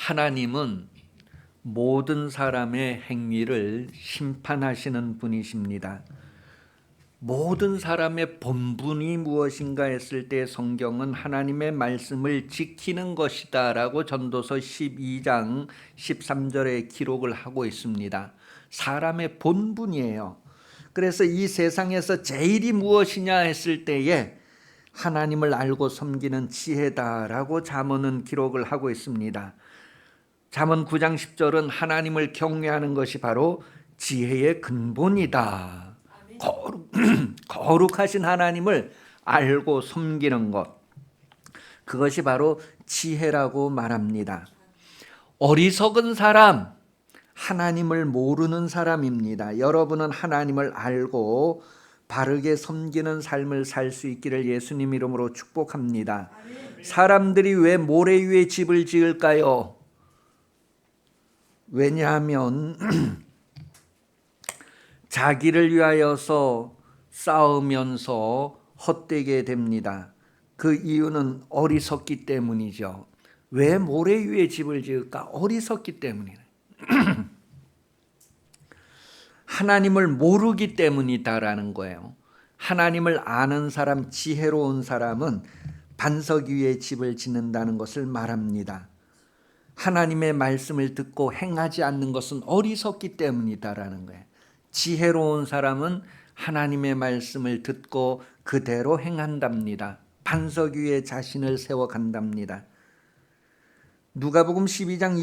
하나님은 모든 사람의 행위를 심판하시는 분이십니다. 모든 사람의 본분이 무엇인가 했을 때 성경은 하나님의 말씀을 지키는 것이다 라고 전도서 12장 13절에 기록을 하고 있습니다. 사람의 본분이에요. 그래서 이 세상에서 제일이 무엇이냐 했을 때에 하나님을 알고 섬기는 지혜다라고 잠언은 기록을 하고 있습니다. 잠언 9장 10절은 하나님을 경외하는 것이 바로 지혜의 근본이다. 거룩하신 하나님을 알고 섬기는 것, 그것이 바로 지혜라고 말합니다. 어리석은 사람, 하나님을 모르는 사람입니다. 여러분은 하나님을 알고 바르게 섬기는 삶을 살 수 있기를 예수님 이름으로 축복합니다. 사람들이 왜 모래 위에 집을 지을까요? 왜냐하면 자기를 위하여서 싸우면서 헛되게 됩니다. 그 이유는 어리석기 때문이죠. 왜 모래 위에 집을 지을까? 어리석기 때문이에요. 하나님을 모르기 때문이다라는 거예요. 하나님을 아는 사람, 지혜로운 사람은 반석 위에 집을 짓는다는 것을 말합니다. 하나님의 말씀을 듣고 행하지 않는 것은 어리석기 때문이다라는 거예요. 지혜로운 사람은 하나님의 말씀을 듣고 그대로 행한답니다. 반석 위에 자신을 세워간답니다. 누가복음 12장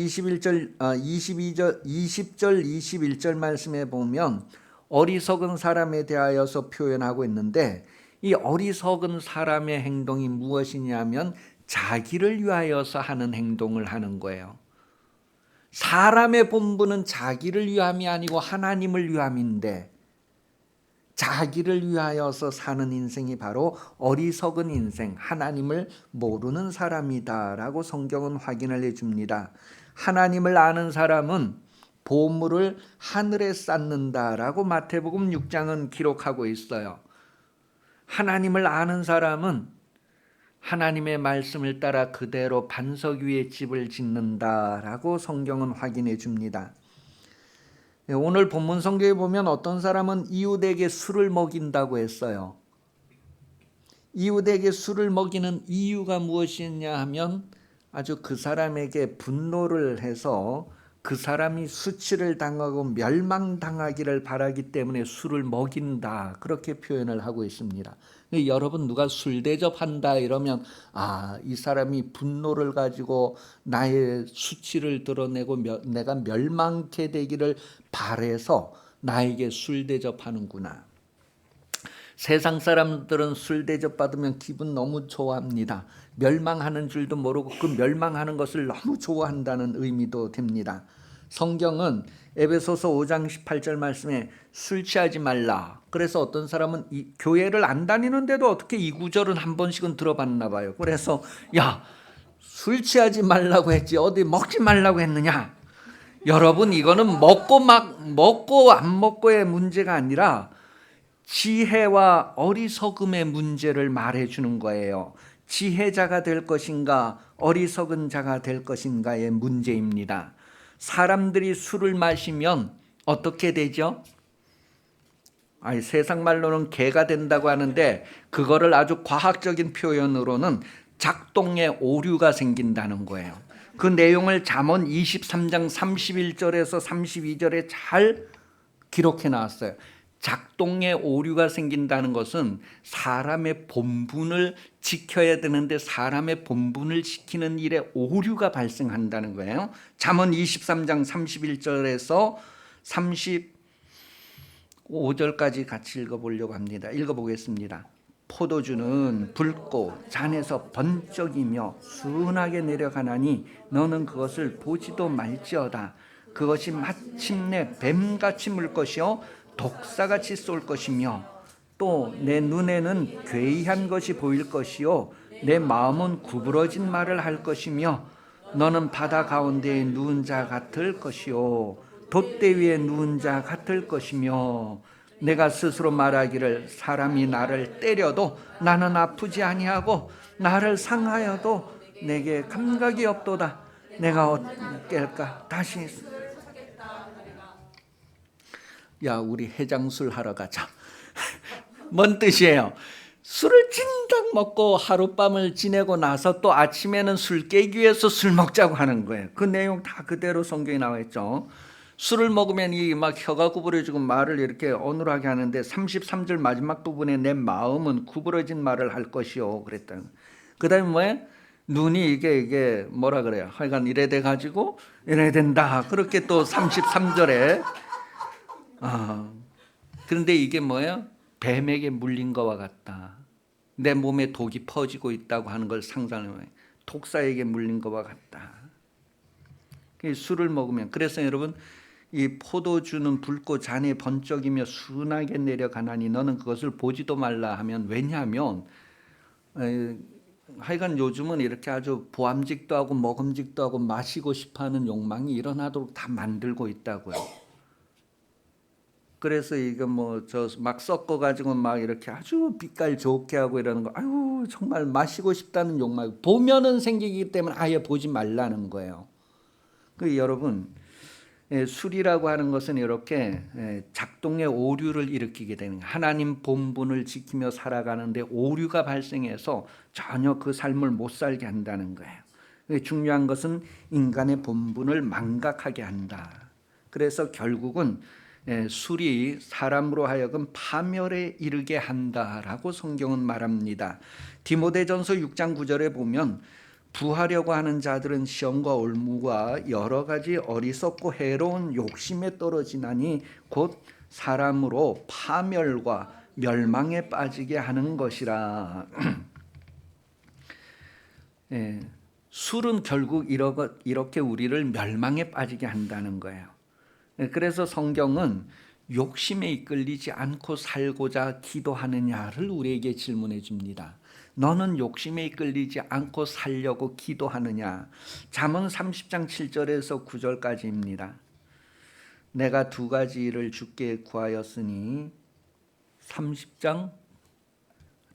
20절 21절 말씀에 보면 어리석은 사람에 대하여서 표현하고 있는데, 이 어리석은 사람의 행동이 무엇이냐면 자기를 위하여서 하는 행동을 하는 거예요. 사람의 본분은 자기를 위함이 아니고 하나님을 위함인데, 자기를 위하여서 사는 인생이 바로 어리석은 인생, 하나님을 모르는 사람이다라고 성경은 확인을 해줍니다. 하나님을 아는 사람은 보물을 하늘에 쌓는다라고 마태복음 6장은 기록하고 있어요. 하나님을 아는 사람은 하나님의 말씀을 따라 그대로 반석 위에 집을 짓는다라고 성경은 확인해 줍니다. 오늘 본문 성경에 보면 어떤 사람은 이웃에게 술을 먹인다고 했어요. 이웃에게 술을 먹이는 이유가 무엇이냐 하면 아주 그 사람에게 분노를 해서 그 사람이 수치를 당하고 멸망당하기를 바라기 때문에 술을 먹인다, 그렇게 표현을 하고 있습니다. 여러분, 누가 술 대접한다 이러면 이 사람이 분노를 가지고 나의 수치를 드러내고 내가 멸망케 되기를 바래서 나에게 술 대접하는구나. 세상 사람들은 술 대접받으면 기분 너무 좋아합니다. 멸망하는 줄도 모르고 그 멸망하는 것을 너무 좋아한다는 의미도 됩니다. 성경은 에베소서 5장 18절 말씀에 술 취하지 말라. 그래서 어떤 사람은 교회를 안 다니는데도 어떻게 이 구절은 한 번씩은 들어봤나 봐요. 그래서 술 취하지 말라고 했지 어디 먹지 말라고 했느냐. 여러분, 이거는 먹고 안 먹고의 문제가 아니라 지혜와 어리석음의 문제를 말해주는 거예요. 지혜자가 될 것인가 어리석은 자가 될 것인가의 문제입니다. 사람들이 술을 마시면 어떻게 되죠? 세상 말로는 개가 된다고 하는데, 그거를 아주 과학적인 표현으로는 작동의 오류가 생긴다는 거예요. 그 내용을 잠언 23장 31절에서 32절에 잘 기록해 놨어요. 작동의 오류가 생긴다는 것은 사람의 본분을 지켜야 되는데 사람의 본분을 지키는 일에 오류가 발생한다는 거예요. 잠언 23장 31절에서 35절까지 같이 읽어보려고 합니다. 읽어보겠습니다. 포도주는 붉고 잔에서 번쩍이며 순하게 내려가나니 너는 그것을 보지도 말지어다. 그것이 마침내 뱀같이 물 것이요 독사같이 쏠 것이며 또 내 눈에는 괴이한 것이 보일 것이요 내 마음은 구부러진 말을 할 것이며 너는 바다 가운데에 누운 자 같을 것이요 돛대 위에 누운 자 같을 것이며 내가 스스로 말하기를 사람이 나를 때려도 나는 아프지 아니하고 나를 상하여도 내게 감각이 없도다. 내가 어떻게 할까? 다시 야 우리 해장술 하러 가자. 뭔 뜻이에요? 술을 진작 먹고 하룻밤을 지내고 나서 또 아침에는 술 깨기 위해서 술 먹자고 하는 거예요. 그 내용 다 그대로 성경에 나와 있죠. 술을 먹으면 이 막 혀가 구부러지고 말을 이렇게 어눌하게 하는데 33절 마지막 부분에 내 마음은 구부러진 말을 할 것이요 그랬다. 그다음에 뭐예요? 눈이 이게 뭐라 그래요? 하여간 이래 돼 가지고 이래 된다. 그렇게 또 33절에 그런데 이게 뭐예요? 뱀에게 물린 것과 같다. 내 몸에 독이 퍼지고 있다고 하는 걸 상상해요. 독사에게 물린 것과 같다. 술을 먹으면 그래서 여러분 이 포도주는 붉고 잔에 번쩍이며 순하게 내려가나니 너는 그것을 보지도 말라 하면 왜냐하면 하여간 요즘은 이렇게 아주 보암직도 하고 먹음직도 하고 마시고 싶어하는 욕망이 일어나도록 다 만들고 있다고요. 그래서 이거 뭐 저 막 섞어 가지고 막 이렇게 아주 빛깔 좋게 하고 이러는 거 아유 정말 마시고 싶다는 욕망 보면은 생기기 때문에 아예 보지 말라는 거예요. 그 여러분 술이라고 하는 것은 이렇게 작동의 오류를 일으키게 되는 거예요. 하나님 본분을 지키며 살아가는데 오류가 발생해서 전혀 그 삶을 못 살게 한다는 거예요. 중요한 것은 인간의 본분을 망각하게 한다. 그래서 결국은 술이 사람으로 하여금 파멸에 이르게 한다라고 성경은 말합니다. 디모데전서 6장 9절에 보면 부하려고 하는 자들은 시험과 올무와 여러 가지 어리석고 해로운 욕심에 떨어지나니 곧 사람으로 파멸과 멸망에 빠지게 하는 것이라. 술은 결국 이렇게 우리를 멸망에 빠지게 한다는 거예요. 그래서 성경은 욕심에 이끌리지 않고 살고자 기도하느냐를 우리에게 질문해 줍니다. 너는 욕심에 이끌리지 않고 살려고 기도하느냐? 잠언 30장 7절에서 9절까지입니다. 내가 두 가지 일을 주께 구하였으니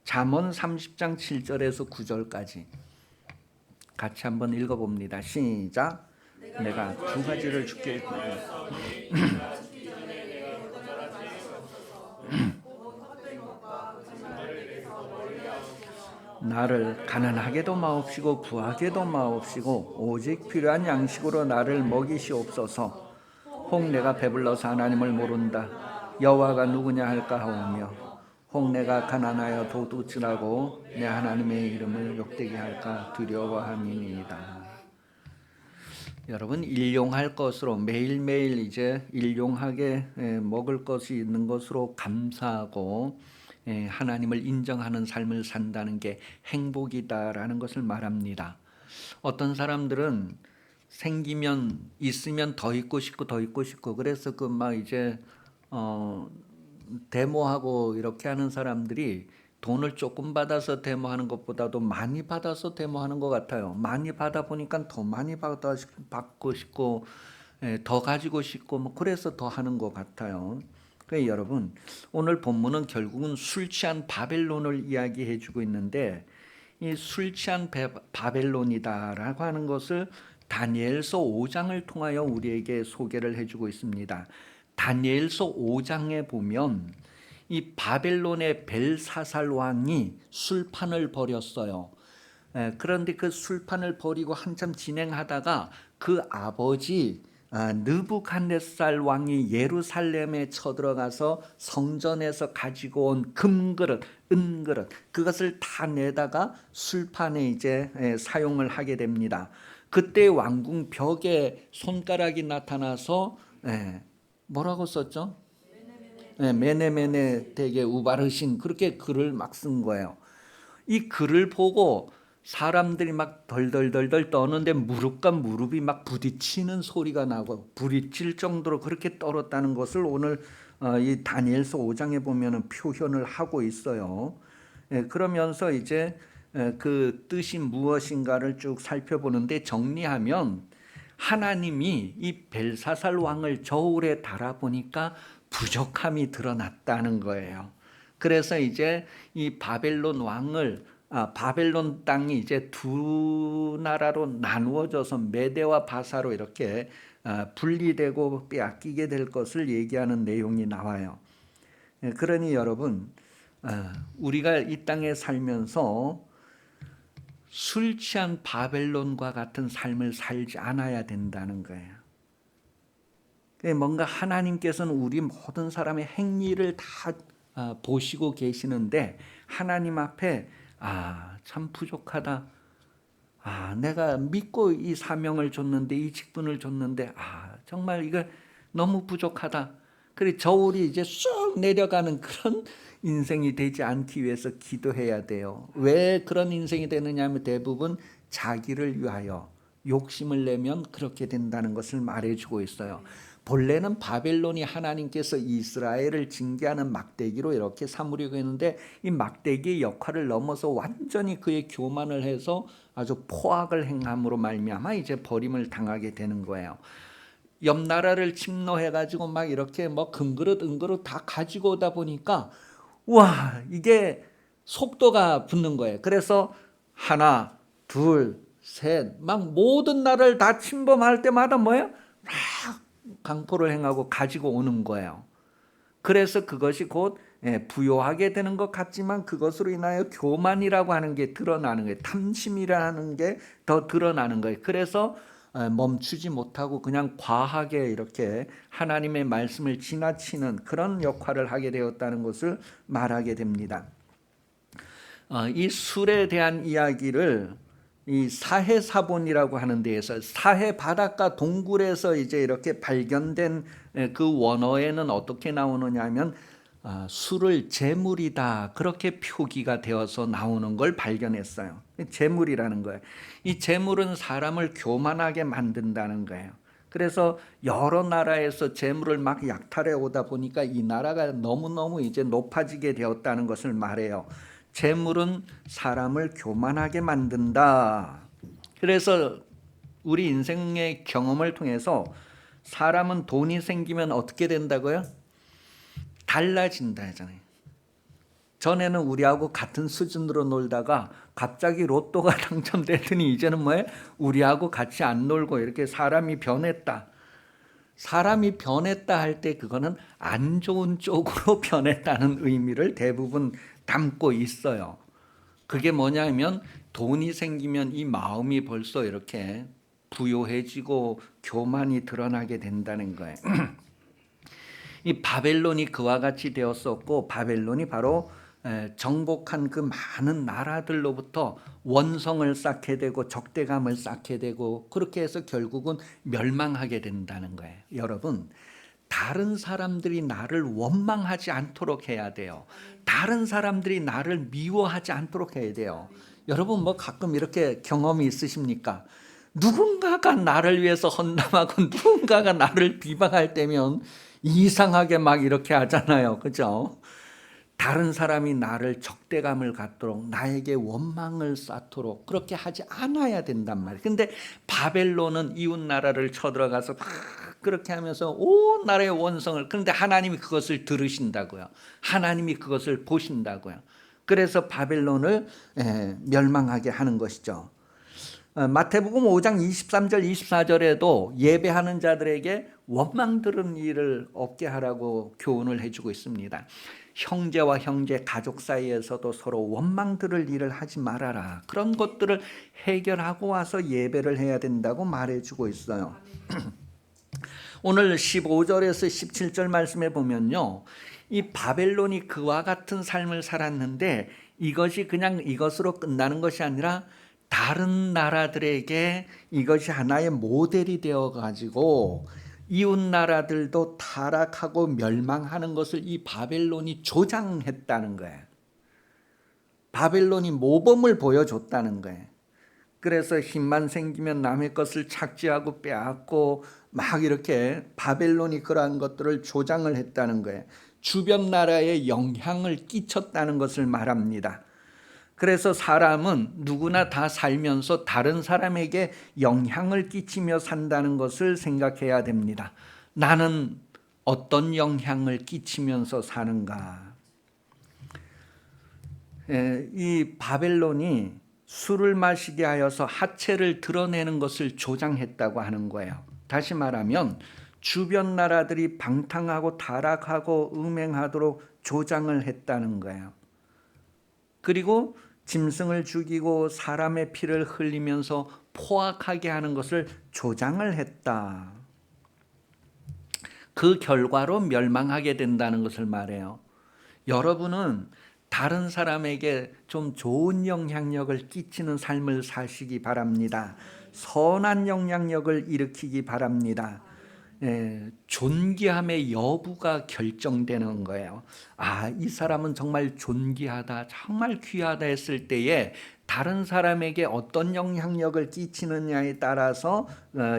잠언 30장 7절에서 9절까지 같이 한번 읽어봅니다. 시작. 내가 두 가지를 주께 구하였으니 나를 가난하게도 마옵시고 부하게도 마옵시고 오직 필요한 양식으로 나를 먹이시옵소서. 혹 내가 배불러서 하나님을 모른다. 여호와가 누구냐 할까 하오며 혹 내가 가난하여 도둑질하고 내 하나님의 이름을 욕되게 할까 두려워함이니이다. 여러분 일용할 것으로 매일매일 이제 일용하게 먹을 것이 있는 것으로 감사하고 하나님을 인정하는 삶을 산다는 게 행복이다라는 것을 말합니다. 어떤 사람들은 생기면 있으면 더 있고 싶고 더 있고 싶고 그래서 그 막 이제 데모하고 이렇게 하는 사람들이 돈을 조금 받아서 데모하는 것보다도 많이 받아서 데모하는 것 같아요. 많이 받아 보니까 더 많이 받고 싶고 더 가지고 싶고 뭐 그래서 더 하는 것 같아요. 그러니까 여러분 오늘 본문은 결국은 술 취한 바벨론을 이야기해 주고 있는데 이 술 취한 바벨론이다라고 하는 것을 다니엘서 5장을 통하여 우리에게 소개를 해주고 있습니다. 다니엘서 5장에 보면 이 바벨론의 벨사살 왕이 술판을 벌였어요. 그런데 그 술판을 벌이고 한참 진행하다가 그 아버지 느부갓네살 왕이 예루살렘에 쳐들어가서 성전에서 가지고 온 금그릇, 은그릇 그것을 다 내다가 술판에 이제 사용을 하게 됩니다. 그때 왕궁 벽에 손가락이 나타나서 뭐라고 썼죠? 메네메네 되게 우바르신 그렇게 글을 막 쓴 거예요. 이 글을 보고 사람들이 막 덜덜덜덜 떠는데 무릎과 무릎이 막 부딪히는 소리가 나고 부딪힐 정도로 그렇게 떨었다는 것을 오늘 이 다니엘서 5장에 보면은 표현을 하고 있어요. 그러면서 이제 그 뜻이 무엇인가를 쭉 살펴보는데 정리하면 하나님이 이 벨사살 왕을 저울에 달아보니까 부족함이 드러났다는 거예요. 그래서 이제 이 바벨론 왕을 바벨론 땅이 이제 두 나라로 나누어져서 메대와 바사로 이렇게 분리되고 빼앗기게 될 것을 얘기하는 내용이 나와요. 그러니 여러분, 우리가 이 땅에 살면서 술 취한 바벨론과 같은 삶을 살지 않아야 된다는 거예요. 뭔가 하나님께서는 우리 모든 사람의 행위를 다 보시고 계시는데 하나님 앞에 참 부족하다. 내가 믿고 이 사명을 줬는데 이 직분을 줬는데 정말 이거 너무 부족하다. 그래 저울이 이제 쑥 내려가는 그런 인생이 되지 않기 위해서 기도해야 돼요. 왜 그런 인생이 되느냐 하면 대부분 자기를 위하여 욕심을 내면 그렇게 된다는 것을 말해주고 있어요. 본래는 바벨론이 하나님께서 이스라엘을 징계하는 막대기로 이렇게 삼으려고 했는데 이 막대기의 역할을 넘어서 완전히 그의 교만을 해서 아주 포악을 행함으로 말미암아 이제 버림을 당하게 되는 거예요. 옆 나라를 침노해가지고 막 이렇게 뭐 금그릇 은그릇 다 가지고 오다 보니까 와 이게 속도가 붙는 거예요. 그래서 하나 둘 셋 막 모든 나라를 다 침범할 때마다 뭐예요? 막 강포를 행하고 가지고 오는 거예요. 그래서 그것이 곧 부요하게 되는 것 같지만 그것으로 인하여 교만이라고 하는 게 드러나는 거예요. 탐심이라는 게 더 드러나는 거예요. 그래서 멈추지 못하고 그냥 과하게 이렇게 하나님의 말씀을 지나치는 그런 역할을 하게 되었다는 것을 말하게 됩니다. 이 술에 대한 이야기를 이 사해사본이라고 하는 데에서 사해 바닷가 동굴에서 이제 이렇게 발견된 그 원어에는 어떻게 나오느냐 하면 술을 제물이다 그렇게 표기가 되어서 나오는 걸 발견했어요. 제물이라는 거예요. 이 제물은 사람을 교만하게 만든다는 거예요. 그래서 여러 나라에서 제물을 막 약탈해 오다 보니까 이 나라가 너무너무 이제 높아지게 되었다는 것을 말해요. 재물은 사람을 교만하게 만든다. 그래서 우리 인생의 경험을 통해서 사람은 돈이 생기면 어떻게 된다고요? 달라진다 하잖아요. 전에는 우리하고 같은 수준으로 놀다가 갑자기 로또가 당첨되더니 이제는 뭐예요? 우리하고 같이 안 놀고 이렇게 사람이 변했다. 사람이 변했다 할 때 그거는 안 좋은 쪽으로 변했다는 의미를 대부분 담고 있어요. 그게 뭐냐면 돈이 생기면 이 마음이 벌써 이렇게 부요해지고 교만이 드러나게 된다는 거예요. 이 바벨론이 그와 같이 되었었고 바벨론이 바로 정복한 그 많은 나라들로부터 원성을 쌓게 되고 적대감을 쌓게 되고 그렇게 해서 결국은 멸망하게 된다는 거예요. 여러분 다른 사람들이 나를 원망하지 않도록 해야 돼요. 다른 사람들이 나를 미워하지 않도록 해야 돼요. 여러분 뭐 가끔 이렇게 경험이 있으십니까? 누군가가 나를 위해서 헌담하고 누군가가 나를 비방할 때면 이상하게 막 이렇게 하잖아요. 그죠? 다른 사람이 나를 적대감을 갖도록 나에게 원망을 쌓도록 그렇게 하지 않아야 된단 말이에요. 근데 바벨론은 이웃 나라를 쳐들어가서 막 그렇게 하면서 온 나라의 원성을 그런데 하나님이 그것을 들으신다고요. 하나님이 그것을 보신다고요. 그래서 바벨론을 멸망하게 하는 것이죠. 마태복음 5장 23절 24절에도 예배하는 자들에게 원망 들은 일을 없게 하라고 교훈을 해주고 있습니다. 형제와 형제 가족 사이에서도 서로 원망 들을 일을 하지 말아라. 그런 것들을 해결하고 와서 예배를 해야 된다고 말해주고 있어요. 오늘 15절에서 17절 말씀에 보면요. 이 바벨론이 그와 같은 삶을 살았는데 이것이 그냥 이것으로 끝나는 것이 아니라 다른 나라들에게 이것이 하나의 모델이 되어 가지고 이웃 나라들도 타락하고 멸망하는 것을 이 바벨론이 조장했다는 거예요. 바벨론이 모범을 보여줬다는 거예요. 그래서 힘만 생기면 남의 것을 착취하고 빼앗고 막 이렇게 바벨론이 그러한 것들을 조장을 했다는 거예요. 주변 나라에 영향을 끼쳤다는 것을 말합니다. 그래서 사람은 누구나 다 살면서 다른 사람에게 영향을 끼치며 산다는 것을 생각해야 됩니다. 나는 어떤 영향을 끼치면서 사는가? 이 바벨론이 술을 마시게 하여서 하체를 드러내는 것을 조장했다고 하는 거예요. 다시 말하면 주변 나라들이 방탕하고 타락하고 음행하도록 조장을 했다는 거예요. 그리고 짐승을 죽이고 사람의 피를 흘리면서 포악하게 하는 것을 조장을 했다. 그 결과로 멸망하게 된다는 것을 말해요. 여러분은 다른 사람에게 좀 좋은 영향력을 끼치는 삶을 사시기 바랍니다. 선한 영향력을 일으키기 바랍니다. 존귀함의 여부가 결정되는 거예요. 이 사람은 정말 존귀하다, 정말 귀하다 했을 때에 다른 사람에게 어떤 영향력을 끼치느냐에 따라서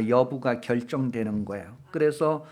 여부가 결정되는 거예요. 그래서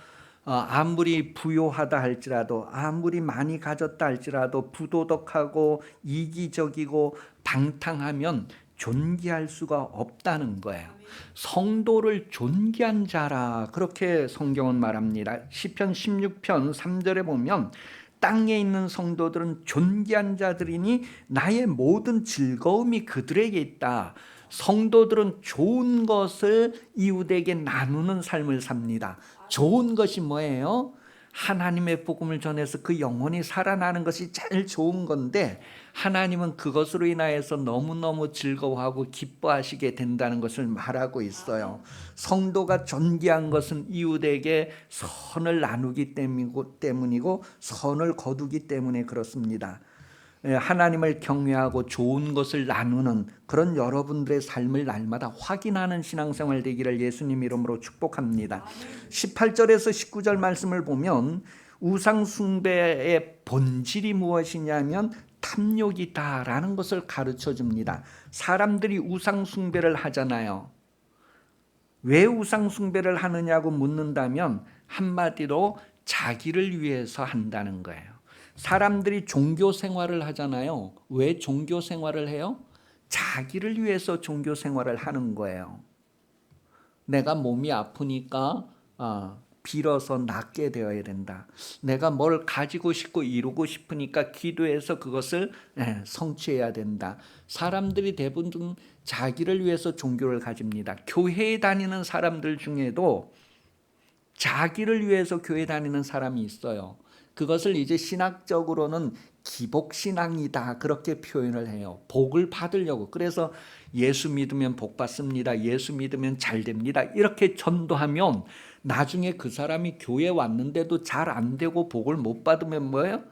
아무리 부요하다 할지라도, 아무리 많이 가졌다 할지라도 부도덕하고 이기적이고 방탕하면 존귀할 수가 없다는 거예요. 성도를 존귀한 자라, 그렇게 성경은 말합니다. 시편 16편 3절에 보면 땅에 있는 성도들은 존귀한 자들이니 나의 모든 즐거움이 그들에게 있다. 성도들은 좋은 것을 이웃에게 나누는 삶을 삽니다. 좋은 것이 뭐예요? 하나님의 복음을 전해서 그 영혼이 살아나는 것이 제일 좋은 건데, 하나님은 그것으로 인하여서 너무너무 즐거워하고 기뻐하시게 된다는 것을 말하고 있어요. 성도가 존귀한 것은 이웃에게 선을 나누기 때문이고 선을 거두기 때문에 그렇습니다. 하나님을 경외하고 좋은 것을 나누는 그런 여러분들의 삶을 날마다 확인하는 신앙생활 되기를 예수님 이름으로 축복합니다. 18절에서 19절 말씀을 보면 우상 숭배의 본질이 무엇이냐면 탐욕이다라는 것을 가르쳐 줍니다. 사람들이 우상 숭배를 하잖아요. 왜 우상 숭배를 하느냐고 묻는다면 한마디로 자기를 위해서 한다는 거예요. 사람들이 종교 생활을 하잖아요. 왜 종교 생활을 해요? 자기를 위해서 종교 생활을 하는 거예요. 내가 몸이 아프니까 빌어서 낫게 되어야 된다. 내가 뭘 가지고 싶고 이루고 싶으니까 기도해서 그것을 성취해야 된다. 사람들이 대부분 자기를 위해서 종교를 가집니다. 교회에 다니는 사람들 중에도 자기를 위해서 교회 다니는 사람이 있어요. 그것을 이제 신학적으로는 기복신앙이다, 그렇게 표현을 해요. 복을 받으려고. 그래서 예수 믿으면 복 받습니다, 예수 믿으면 잘 됩니다, 이렇게 전도하면 나중에 그 사람이 교회 왔는데도 잘 안 되고 복을 못 받으면 뭐예요?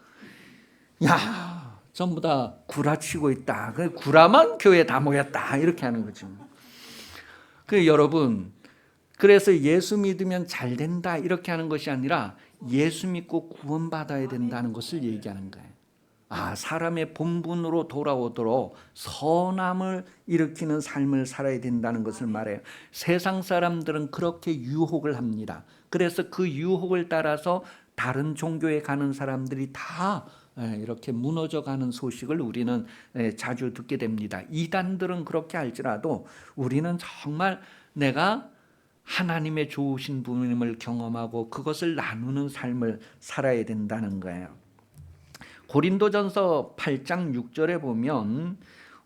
야, 전부 다 구라치고 있다, 구라만 교회 다 모였다, 이렇게 하는 거죠. 여러분, 그래서 예수 믿으면 잘 된다 이렇게 하는 것이 아니라 예수 믿고 구원받아야 된다는 것을 얘기하는 거예요. 사람의 본분으로 돌아오도록 선함을 일으키는 삶을 살아야 된다는 것을 말해요. 세상 사람들은 그렇게 유혹을 합니다. 그래서 그 유혹을 따라서 다른 종교에 가는 사람들이 다 이렇게 무너져가는 소식을 우리는 자주 듣게 됩니다. 이단들은 그렇게 할지라도 우리는 정말 내가 하나님의 좋으신 분임을 경험하고 그것을 나누는 삶을 살아야 된다는 거예요. 고린도전서 8장 6절에 보면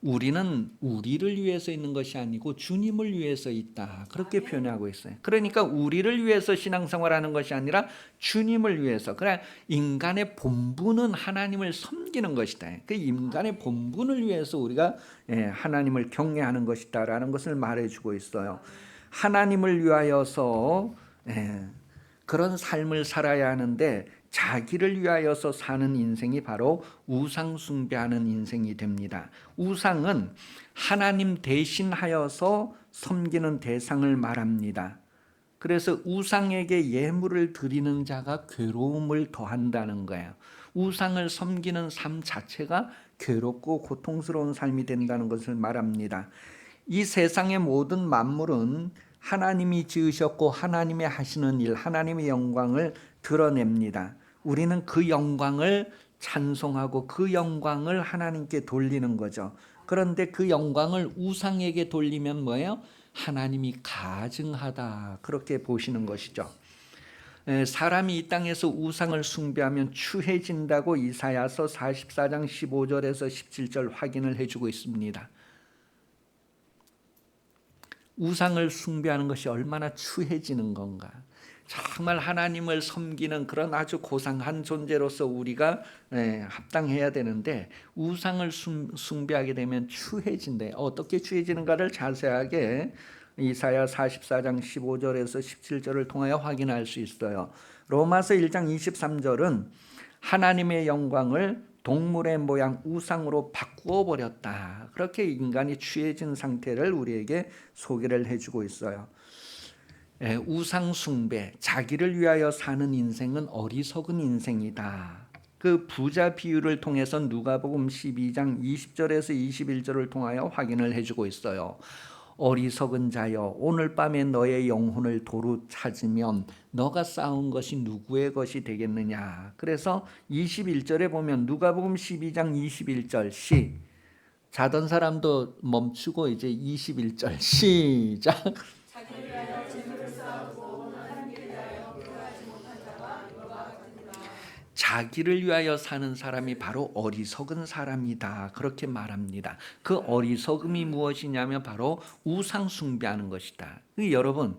우리는 우리를 위해서 있는 것이 아니고 주님을 위해서 있다, 그렇게 표현하고 있어요. 그러니까 우리를 위해서 신앙생활하는 것이 아니라 주님을 위해서. 그래, 인간의 본분은 하나님을 섬기는 것이다. 그 인간의 본분을 위해서 우리가 하나님을 경외하는 것이다라는 것을 말해주고 있어요. 하나님을 위하여서 그런 삶을 살아야 하는데 자기를 위하여서 사는 인생이 바로 우상 숭배하는 인생이 됩니다. 우상은 하나님 대신하여서 섬기는 대상을 말합니다. 그래서 우상에게 예물을 드리는 자가 괴로움을 더한다는 거예요. 우상을 섬기는 삶 자체가 괴롭고 고통스러운 삶이 된다는 것을 말합니다. 이 세상의 모든 만물은 하나님이 지으셨고 하나님이 하시는 일, 하나님의 영광을 드러냅니다. 우리는 그 영광을 찬송하고 그 영광을 하나님께 돌리는 거죠. 그런데 그 영광을 우상에게 돌리면 뭐예요? 하나님이 가증하다, 그렇게 보시는 것이죠. 사람이 이 땅에서 우상을 숭배하면 추해진다고 이사야서 44장 15절에서 17절 확인을 해주고 있습니다. 우상을 숭배하는 것이 얼마나 추해지는 건가. 정말 하나님을 섬기는 그런 아주 고상한 존재로서 우리가 합당해야 되는데 우상을 숭배하게 되면 추해진대. 어떻게 추해지는가를 자세하게 이사야 44장 15절에서 17절을 통하여 확인할 수 있어요. 로마서 1장 23절은 하나님의 영광을 동물의 모양 우상으로 바꾸어 버렸다. 그렇게 인간이 취해진 상태를 우리에게 소개를 해주고 있어요. 우상 숭배, 자기를 위하여 사는 인생은 어리석은 인생이다. 그 부자 비유를 통해서 누가복음 12장 20절에서 21절을 통하여 확인을 해주고 있어요. 어리석은 자여, 오늘 밤에 너의 영혼을 도로 찾으면 너가 쌓은 것이 누구의 것이 되겠느냐. 그래서 21절에 보면 누가복음 12장 21절 자던 사람도 멈추고 이제 21절 시작. 자기를 위하여 사는 사람이 바로 어리석은 사람이다. 그렇게 말합니다. 그 어리석음이 무엇이냐면 바로 우상 숭배하는 것이다. 여러분,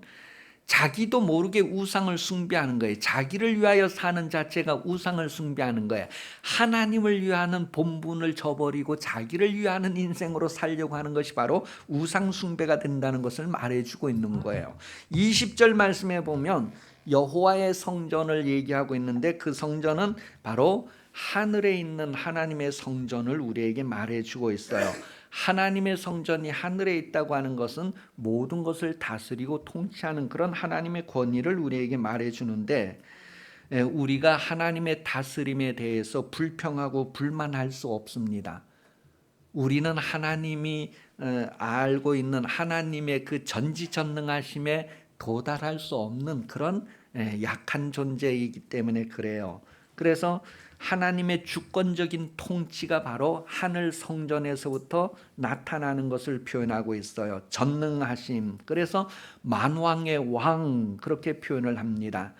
자기도 모르게 우상을 숭배하는 거예요. 자기를 위하여 사는 자체가 우상을 숭배하는 거예요. 하나님을 위하는 본분을 저버리고 자기를 위하는 인생으로 살려고 하는 것이 바로 우상 숭배가 된다는 것을 말해주고 있는 거예요. 20절 말씀에 보면 여호와의 성전을 얘기하고 있는데 그 성전은 바로 하늘에 있는 하나님의 성전을 우리에게 말해주고 있어요. 하나님의 성전이 하늘에 있다고 하는 것은 모든 것을 다스리고 통치하는 그런 하나님의 권위를 우리에게 말해주는데 우리가 하나님의 다스림에 대해서 불평하고 불만할 수 없습니다. 우리는 하나님이 알고 있는 하나님의 그 전지전능하심에 도달할 수 없는 그런 약한 존재이기 때문에 그래요. 그래서 하나님의 주권적인 통치가 바로 하늘 성전에서부터 나타나는 것을 표현하고 있어요. 전능하심. 그래서 만왕의 왕 그렇게 표현을 합니다.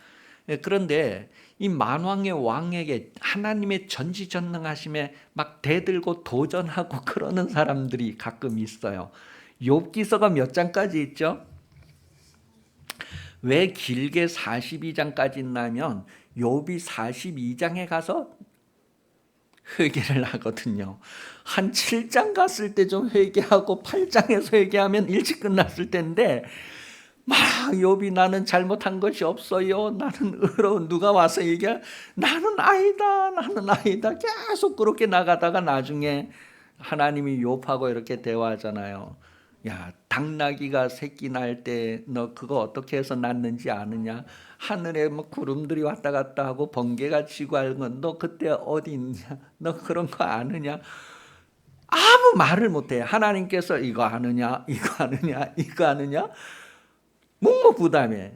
그런데 이 만왕의 왕에게 하나님의 전지전능하심에 막 대들고 도전하고 그러는 사람들이 가끔 있어요. 욥기서가 몇 장까지 있죠? 왜 길게 42장까지 있냐면 욥이 42장에 가서 회개를 하거든요. 한 7장 갔을 때 좀 회개하고 8장에서 회개하면 일찍 끝났을 텐데 막 욥이 나는 잘못한 것이 없어요. 나는 의로운 누가 와서 얘기할 나는 아니다. 계속 그렇게 나가다가 나중에 하나님이 욥하고 이렇게 대화하잖아요. 야, 당나귀가 새끼 날 때 너 그거 어떻게 해서 낳는지 아느냐? 하늘에 뭐 구름들이 왔다 갔다 하고 번개가 치고 하는 건 너 그때 어디 있냐? 너 그런 거 아느냐? 아무 말을 못해. 하나님께서 이거 아느냐? 묵묵부담해.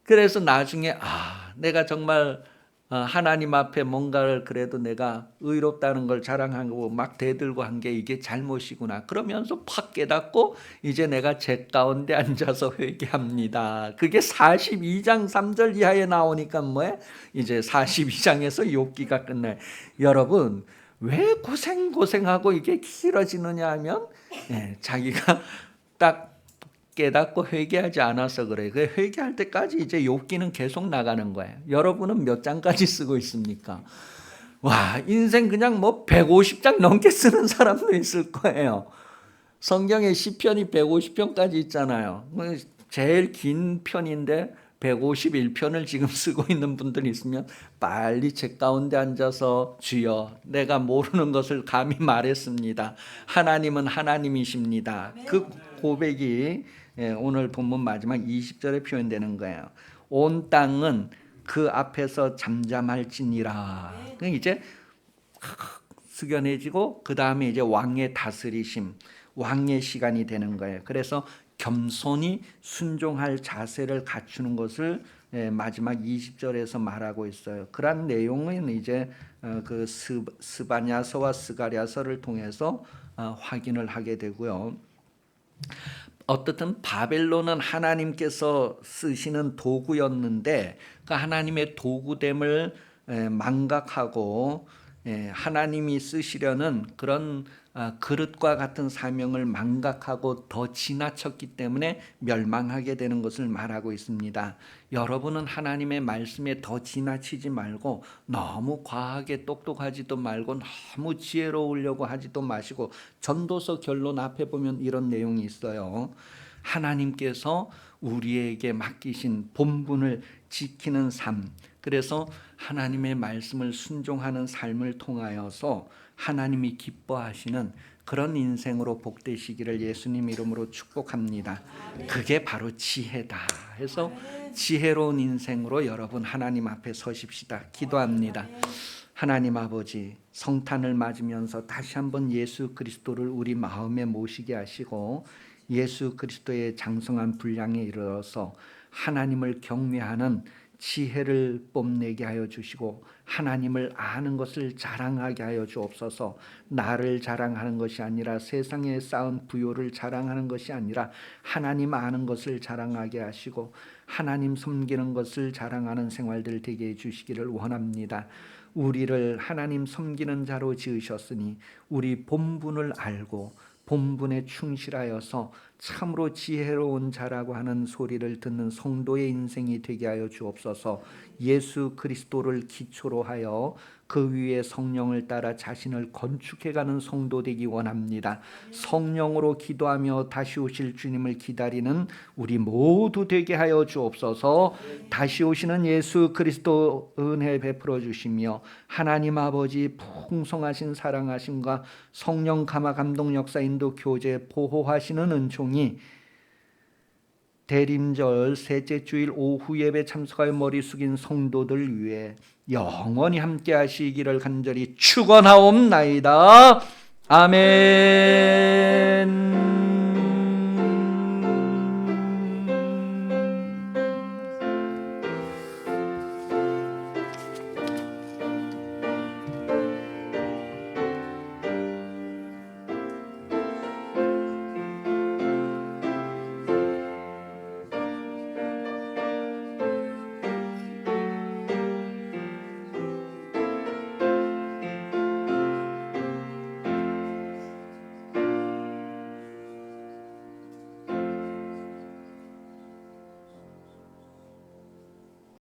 그래서 나중에 내가 정말 하나님 앞에 뭔가를 그래도 내가 의롭다는 걸 자랑하고 막 대들고 한 게 이게 잘못이구나. 그러면서 팍 깨닫고 이제 내가 제 가운데 앉아서 회개합니다. 그게 42장 3절 이하에 나오니까 뭐해? 이제 42장에서 욥기가 끝나요. 여러분 왜 고생하고 이게 길어지느냐 하면 자기가 딱 깨닫고 회개하지 않아서 그래. 그 회개할 때까지 이제 욥기는 계속 나가는 거예요. 여러분은 몇 장까지 쓰고 있습니까? 와, 인생 그냥 뭐 150장 넘게 쓰는 사람도 있을 거예요. 성경에 시편이 150편까지 있잖아요. 제일 긴 편인데 151편을 지금 쓰고 있는 분들이 있으면 빨리 제 가운데 앉아서 주여 내가 모르는 것을 감히 말했습니다. 하나님은 하나님이십니다. 그 고백이 오늘 본문 마지막 20절에 표현되는 거예요. 온 땅은 그 앞에서 잠잠할지니라. 이제 숙연해지고 그 다음에 이제 왕의 다스리심, 왕의 시간이 되는 거예요. 그래서 겸손히 순종할 자세를 갖추는 것을 마지막 20절에서 말하고 있어요. 그런 내용은 이제 그 스바냐서와 스가랴서를 통해서 확인을 하게 되고요. 어떻든 바벨론은 하나님께서 쓰시는 도구였는데 그 하나님의 도구됨을 망각하고 하나님이 쓰시려는 그런 그릇과 같은 사명을 망각하고 더 지나쳤기 때문에 멸망하게 되는 것을 말하고 있습니다. 여러분은 하나님의 말씀에 더 지나치지 말고 너무 과하게 똑똑하지도 말고 너무 지혜로우려고 하지도 마시고, 전도서 결론 앞에 보면 이런 내용이 있어요. 하나님께서 우리에게 맡기신 본분을 지키는 삶, 그래서 하나님의 말씀을 순종하는 삶을 통하여서 하나님이 기뻐하시는 그런 인생으로 복되시기를 예수님 이름으로 축복합니다. 그게 바로 지혜다 해서 지혜로운 인생으로 여러분 하나님 앞에 서십시다. 기도합니다. 하나님 아버지, 성탄을 맞으면서 다시 한번 예수 그리스도를 우리 마음에 모시게 하시고 예수 그리스도의 장성한 분량에 이르러서 하나님을 경외하는 지혜를 뽐내게 하여 주시고 하나님을 아는 것을 자랑하게 하여 주옵소서. 나를 자랑하는 것이 아니라 세상에 쌓은 부요를 자랑하는 것이 아니라 하나님 아는 것을 자랑하게 하시고 하나님 섬기는 것을 자랑하는 생활들 되게 해 주시기를 원합니다. 우리를 하나님 섬기는 자로 지으셨으니 우리 본분을 알고 본분에 충실하여서 참으로 지혜로운 자라고 하는 소리를 듣는 성도의 인생이 되게 하여 주옵소서. 예수 그리스도를 기초로 하여 그 위에 성령을 따라 자신을 건축해가는 성도 되기 원합니다. 성령으로 기도하며 다시 오실 주님을 기다리는 우리 모두 되게 하여 주옵소서. 다시 오시는 예수 그리스도 은혜 베풀어 주시며 하나님 아버지 풍성하신 사랑하심과 성령 감화 감동 역사 인도 교제 보호하시는 은총이 대림절 셋째 주일 오후 예배 참석하여 머리 숙인 성도들 위해 영원히 함께 하시기를 간절히 축원하옵나이다. 아멘.